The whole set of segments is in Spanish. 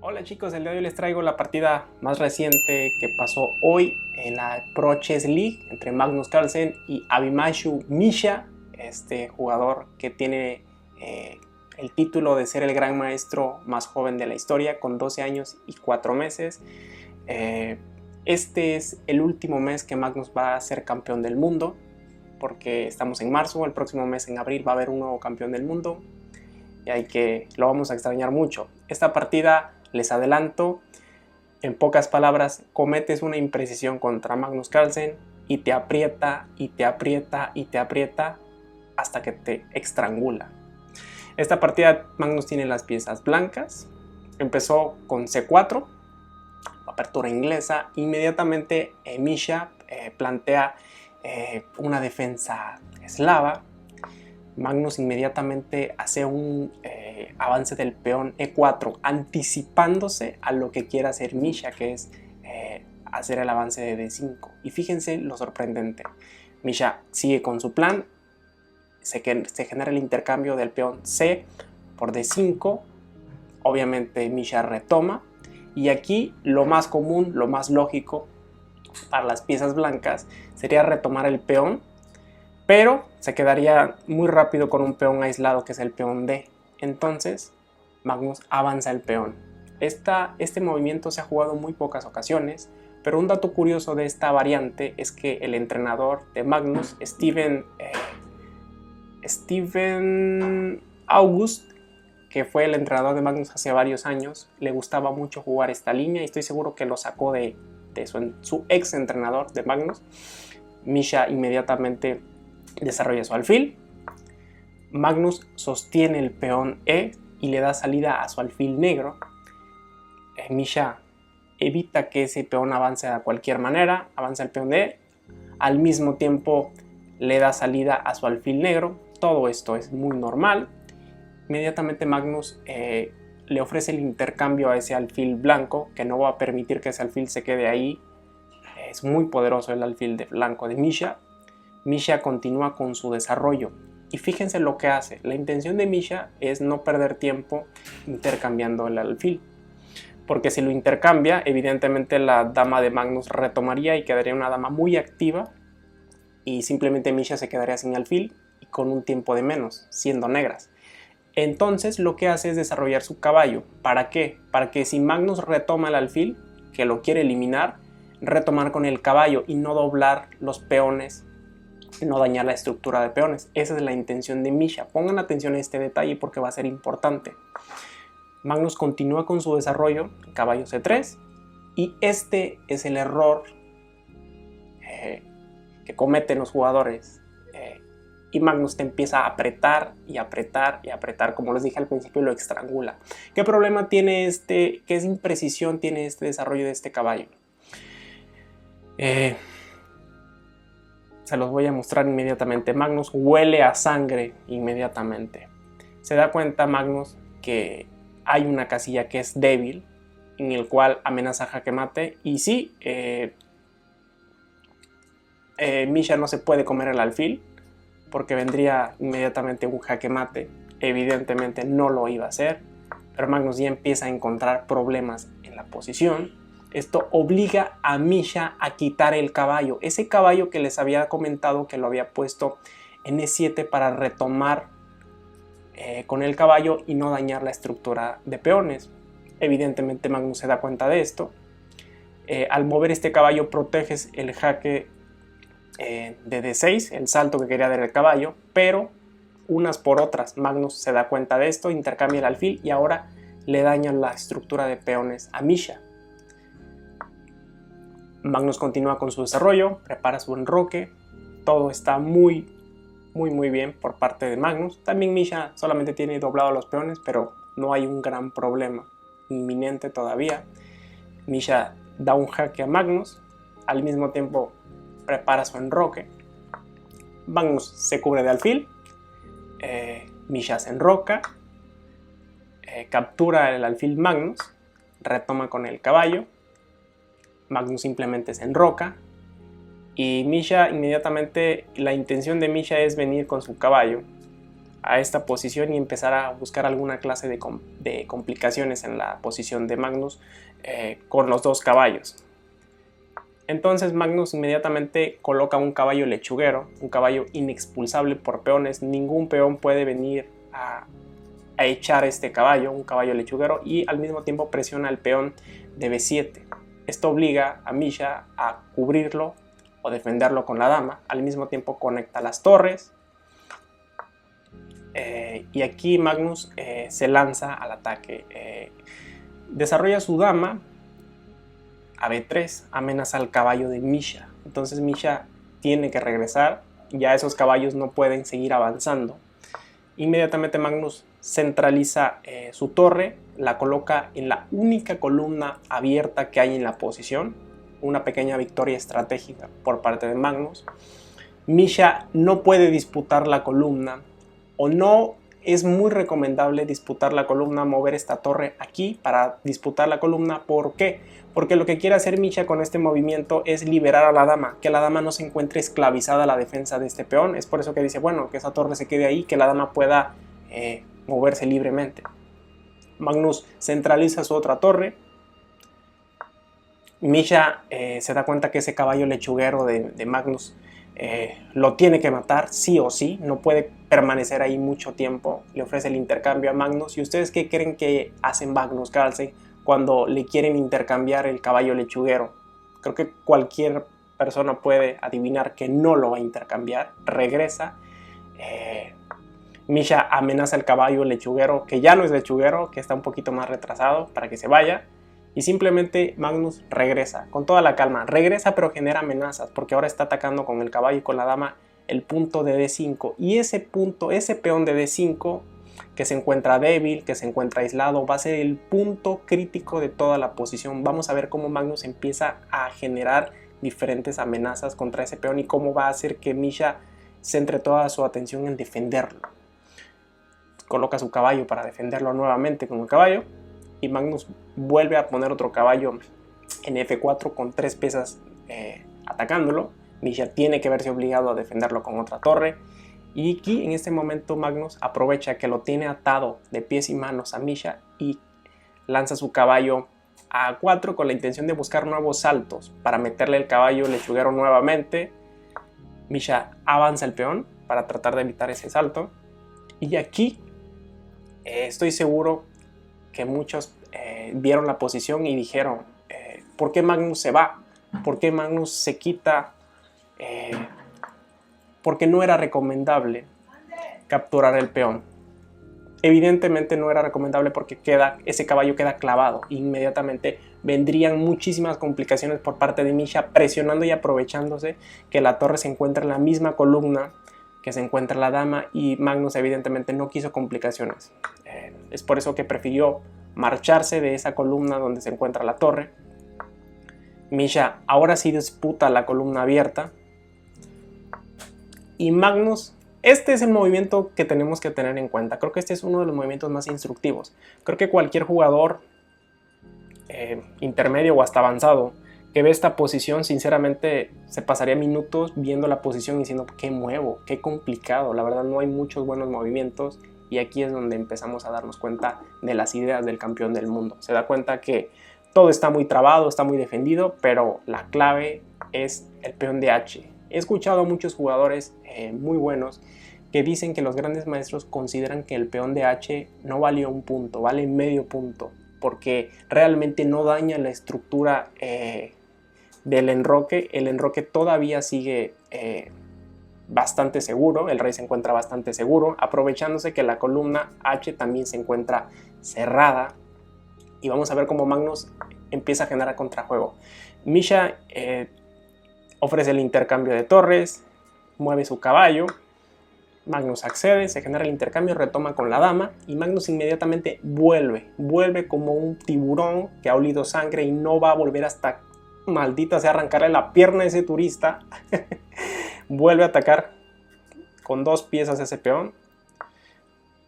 Hola chicos, el día de hoy les traigo la partida más reciente que pasó hoy en la Pro Chess League entre Magnus Carlsen y Abimanyu Misha, este jugador que tiene el título de ser el gran maestro más joven de la historia con 12 años y 4 meses. Este es el último mes que Magnus va a ser campeón del mundo, porque estamos en marzo, el próximo mes en abril va a haber un nuevo campeón del mundo y lo vamos a extrañar mucho. Esta partida, les adelanto, en pocas palabras, cometes una imprecisión contra Magnus Carlsen y te aprieta y te aprieta y te aprieta hasta que te estrangula. Esta partida Magnus tiene las piezas blancas, empezó con C4, apertura inglesa. Inmediatamente Misha plantea una defensa eslava. Magnus inmediatamente hace un avance del peón E4, anticipándose a lo que quiera hacer Misha, que es hacer el avance de D5. Y fíjense lo sorprendente. Misha sigue con su plan, se genera el intercambio del peón C por D5. Obviamente Misha retoma. Y aquí lo más común, lo más lógico para las piezas blancas sería retomar el peón, pero se quedaría muy rápido con un peón aislado que es el peón D. Entonces Magnus avanza el peón. Este movimiento se ha jugado en muy pocas ocasiones, pero un dato curioso de esta variante es que el entrenador de Magnus, Steven August, que fue el entrenador de Magnus hace varios años, le gustaba mucho jugar esta línea y estoy seguro que lo sacó de su ex entrenador de Magnus. Misha inmediatamente desarrolla su alfil. Magnus sostiene el peón E y le da salida a su alfil negro. Misha evita que ese peón avance de cualquier manera, avanza el peón E, al mismo tiempo le da salida a su alfil negro. Todo esto es muy normal. Inmediatamente Magnus le ofrece el intercambio a ese alfil blanco, que no va a permitir que ese alfil se quede ahí. Es muy poderoso el alfil de blanco de Misha. Misha continúa con su desarrollo y fíjense lo que hace. La intención de Misha es no perder tiempo intercambiando el alfil, porque si lo intercambia, evidentemente la dama de Magnus retomaría y quedaría una dama muy activa y simplemente Misha se quedaría sin alfil y con un tiempo de menos, siendo negras. Entonces lo que hace es desarrollar su caballo. ¿Para qué? Para que si Magnus retoma el alfil, que lo quiere eliminar, retomar con el caballo y no doblar los peones, no dañar la estructura de peones. Esa es la intención de Misha. Pongan atención a este detalle porque va a ser importante. Magnus continúa con su desarrollo, caballo C3, y este es el error que cometen los jugadores. Y Magnus te empieza a apretar y apretar y apretar, como les dije al principio, lo estrangula. ¿Qué problema tiene qué imprecisión tiene este desarrollo de este caballo? Se los voy a mostrar inmediatamente. Magnus huele a sangre inmediatamente. Se da cuenta Magnus que hay una casilla que es débil, en el cual amenaza jaque mate. Y sí, Misha no se puede comer el alfil, porque vendría inmediatamente un jaque mate. Evidentemente no lo iba a hacer, pero Magnus ya empieza a encontrar problemas en la posición. Esto obliga a Misha a quitar el caballo, ese caballo que les había comentado que lo había puesto en E7 para retomar con el caballo y no dañar la estructura de peones. Evidentemente Magnus se da cuenta de esto. Al mover este caballo proteges el jaque de D6, el salto que quería dar el caballo, pero unas por otras Magnus se da cuenta de esto, intercambia el alfil y ahora le daña la estructura de peones a Misha. Magnus continúa con su desarrollo, prepara su enroque, todo está muy bien por parte de Magnus. También Misha solamente tiene doblado los peones, pero no hay un gran problema inminente todavía. Misha da un jaque a Magnus, al mismo tiempo prepara su enroque. Magnus se cubre de alfil, Misha se enroca, captura el alfil Magnus, retoma con el caballo. Magnus simplemente se enroca y Misha inmediatamente, la intención de Misha es venir con su caballo a esta posición y empezar a buscar alguna clase de complicaciones en la posición de Magnus con los dos caballos. Entonces Magnus inmediatamente coloca un caballo lechuguero, un caballo inexpulsable por peones. Ningún peón puede venir a echar este caballo, un caballo lechuguero, y al mismo tiempo presiona al peón de B7. Esto obliga a Misha a cubrirlo o defenderlo con la dama. Al mismo tiempo conecta las torres. Y aquí Magnus se lanza al ataque. Desarrolla su dama a B3, amenaza al caballo de Misha. Entonces Misha tiene que regresar, ya esos caballos no pueden seguir avanzando. Inmediatamente Magnus centraliza su torre, la coloca en la única columna abierta que hay en la posición. Una pequeña victoria estratégica por parte de Magnus. Misha no puede disputar la columna, o no es muy recomendable disputar la columna, mover esta torre aquí para disputar la columna. ¿Por qué? Porque lo que quiere hacer Misha con este movimiento es liberar a la dama, que la dama no se encuentre esclavizada a la defensa de este peón. Es por eso que dice, bueno, que esa torre se quede ahí, que la dama pueda moverse libremente. Magnus centraliza su otra torre. Misha se da cuenta que ese caballo lechuguero de Magnus lo tiene que matar sí o sí, no puede permanecer ahí mucho tiempo. Le ofrece el intercambio a Magnus. ¿Y ustedes qué creen que hacen Magnus Carlsen cuando le quieren intercambiar el caballo lechuguero? Creo que cualquier persona puede adivinar que no lo va a intercambiar. Regresa. Misha amenaza al caballo lechuguero, que ya no es lechuguero, que está un poquito más retrasado, para que se vaya. Y simplemente Magnus regresa, con toda la calma. Regresa, pero genera amenazas, porque ahora está atacando con el caballo y con la dama el punto de D5. Y ese punto, ese peón de D5, que se encuentra débil, que se encuentra aislado, va a ser el punto crítico de toda la posición. Vamos a ver cómo Magnus empieza a generar diferentes amenazas contra ese peón y cómo va a hacer que Misha centre toda su atención en defenderlo. Coloca su caballo para defenderlo nuevamente con el caballo. Y Magnus vuelve a poner otro caballo en F4 con 3 piezas atacándolo. Misha tiene que verse obligado a defenderlo con otra torre. Y aquí en este momento Magnus aprovecha que lo tiene atado de pies y manos a Misha y lanza su caballo a A4 con la intención de buscar nuevos saltos para meterle el caballo lechuguero nuevamente. Misha avanza el peón para tratar de evitar ese salto. Y aquí estoy seguro que muchos vieron la posición y dijeron, ¿por qué Magnus se va? ¿Por qué Magnus se quita? Porque no era recomendable capturar el peón. Evidentemente no era recomendable porque ese caballo queda clavado. Inmediatamente vendrían muchísimas complicaciones por parte de Misha, presionando y aprovechándose que la torre se encuentra en la misma columna que se encuentra la dama, y Magnus evidentemente no quiso complicaciones. Es por eso que prefirió marcharse de esa columna donde se encuentra la torre. Misha ahora sí disputa la columna abierta. Y Magnus, este es el movimiento que tenemos que tener en cuenta. Creo que este es uno de los movimientos más instructivos. Creo que cualquier jugador intermedio o hasta avanzado que ve esta posición, sinceramente se pasaría minutos viendo la posición y diciendo, ¿qué muevo? Qué complicado. La verdad no hay muchos buenos movimientos. Y aquí es donde empezamos a darnos cuenta de las ideas del campeón del mundo. Se da cuenta que todo está muy trabado, está muy defendido, pero la clave es el peón de H. He escuchado a muchos jugadores muy buenos que dicen que los grandes maestros consideran que el peón de H no vale un punto, vale medio punto, porque realmente no daña la estructura del enroque. El enroque todavía sigue bastante seguro, el rey se encuentra bastante seguro, aprovechándose que la columna H también se encuentra cerrada. Y vamos a ver cómo Magnus empieza a generar contrajuego. Misha ofrece el intercambio de torres, mueve su caballo, Magnus accede, se genera el intercambio, retoma con la dama y Magnus inmediatamente vuelve como un tiburón que ha olido sangre y no va a volver hasta, maldita sea, arrancarle la pierna a ese turista. Vuelve a atacar con 2 piezas ese peón.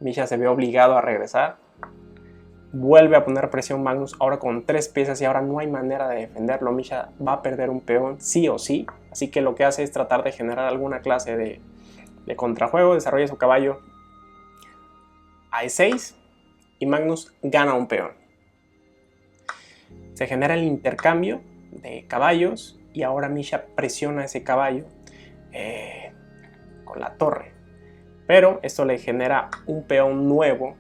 Misha se ve obligado a regresar. Vuelve a poner presión Magnus, ahora con 3 piezas y ahora no hay manera de defenderlo. Misha va a perder un peón sí o sí. Así que lo que hace es tratar de generar alguna clase de contrajuego. Desarrolla su caballo a E6 y Magnus gana un peón. Se genera el intercambio de caballos y ahora Misha presiona ese caballo con la torre. Pero esto le genera un peón nuevo,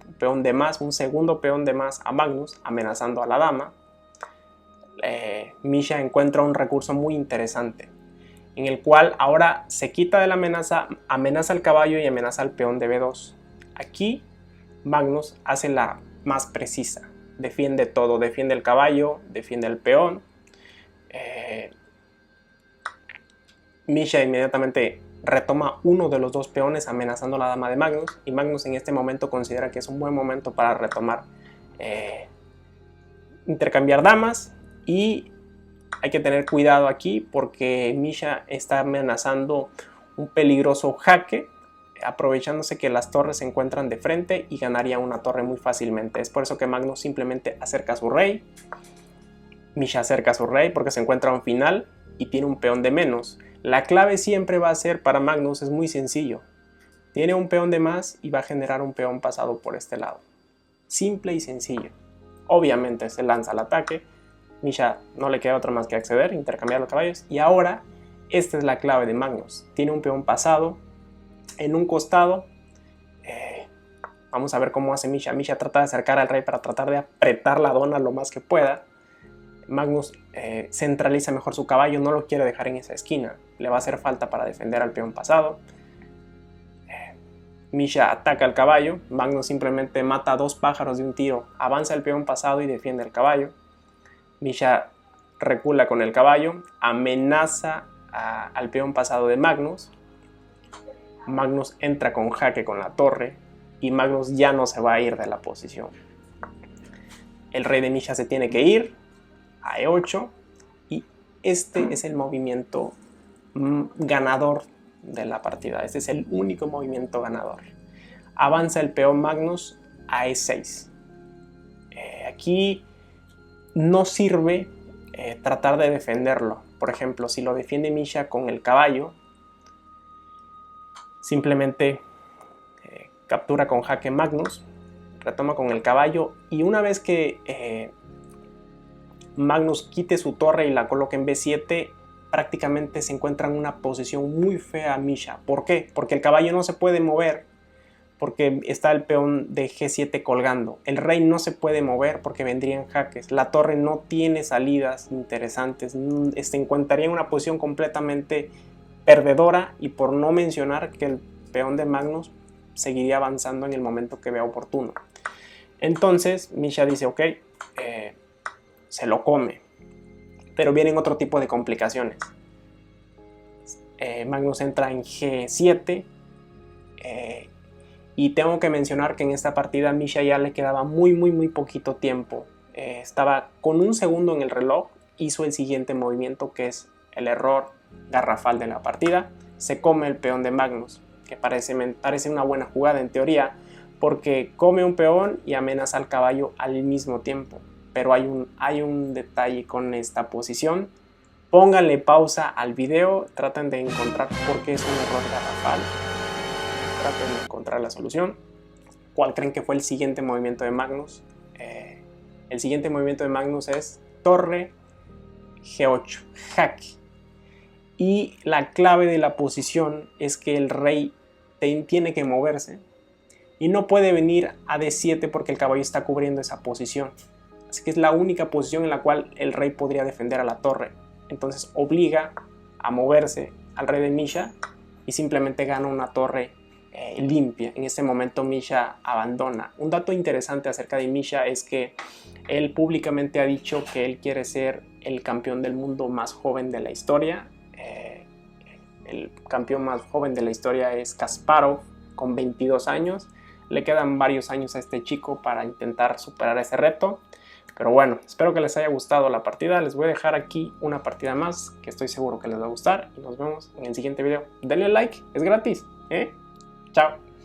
un peón de más, un segundo peón de más a Magnus, amenazando a la dama. Misha encuentra un recurso muy interesante, en el cual ahora se quita de la amenaza, amenaza al caballo y amenaza al peón de B2. Aquí Magnus hace la más precisa, defiende todo, defiende el caballo, defiende el peón. Misha inmediatamente retoma uno de los dos peones amenazando a la dama de Magnus, y Magnus en este momento considera que es un buen momento para retomar, intercambiar damas, y hay que tener cuidado aquí porque Misha está amenazando un peligroso jaque, aprovechándose que las torres se encuentran de frente y ganaría una torre muy fácilmente. Es por eso que Magnus simplemente acerca a su rey. Misha acerca a su rey porque se encuentra a un final y tiene un peón de menos. La clave siempre va a ser para Magnus, es muy sencillo. Tiene un peón de más y va a generar un peón pasado por este lado. Simple y sencillo. Obviamente se lanza al ataque. Misha no le queda otra más que acceder, intercambiar los caballos. Y ahora, esta es la clave de Magnus. Tiene un peón pasado en un costado. Vamos a ver cómo hace Misha. Misha trata de acercar al rey para tratar de apretar la dona lo más que pueda. Magnus centraliza mejor su caballo, no lo quiere dejar en esa esquina. Le va a hacer falta para defender al peón pasado. Misha ataca al caballo. Magnus simplemente mata a dos pájaros de un tiro. Avanza el peón pasado y defiende el caballo. Misha recula con el caballo, amenaza al peón pasado de Magnus. Magnus entra con jaque con la torre y Magnus ya no se va a ir de la posición. El rey de Misha se tiene que ir a E8 y este es el movimiento ganador de la partida. Este es el único movimiento ganador. Avanza el peón Magnus a E6. Aquí no sirve tratar de defenderlo. Por ejemplo, si lo defiende Misha con el caballo, simplemente captura con jaque Magnus, retoma con el caballo, y una vez que Magnus quite su torre y la coloque en B7, prácticamente se encuentra en una posición muy fea Misha. ¿Por qué? Porque el caballo no se puede mover, porque está el peón de G7 colgando. El rey no se puede mover porque vendrían jaques. La torre no tiene salidas interesantes. Se encontraría en una posición completamente perdedora, y por no mencionar que el peón de Magnus seguiría avanzando en el momento que vea oportuno. Entonces Misha dice, ok, se lo come. Pero vienen otro tipo de complicaciones. Magnus entra en G7. Y tengo que mencionar que en esta partida a Misha ya le quedaba muy poquito tiempo. Estaba con un segundo en el reloj. Hizo el siguiente movimiento, que es el error garrafal de la partida. Se come el peón de Magnus, que parece una buena jugada en teoría, porque come un peón y amenaza al caballo al mismo tiempo. Pero hay un detalle con esta posición. Pónganle pausa al video, traten de encontrar por qué es un error garrafal. Traten de encontrar la solución. ¿Cuál creen que fue el siguiente movimiento de Magnus? El siguiente movimiento de Magnus es torre G8, jaque. Y la clave de la posición es que el rey tiene que moverse y no puede venir a D7 porque el caballo está cubriendo esa posición. Así que es la única posición en la cual el rey podría defender a la torre. Entonces obliga a moverse al rey de Misha y simplemente gana una torre limpia. En este momento Misha abandona. Un dato interesante acerca de Misha es que él públicamente ha dicho que él quiere ser el campeón del mundo más joven de la historia. El campeón más joven de la historia es Kasparov, con 22 años. Le quedan varios años a este chico para intentar superar ese reto. Pero bueno, espero que les haya gustado la partida. Les voy a dejar aquí una partida más que estoy seguro que les va a gustar. Y nos vemos en el siguiente video. Denle like, es gratis. Chao.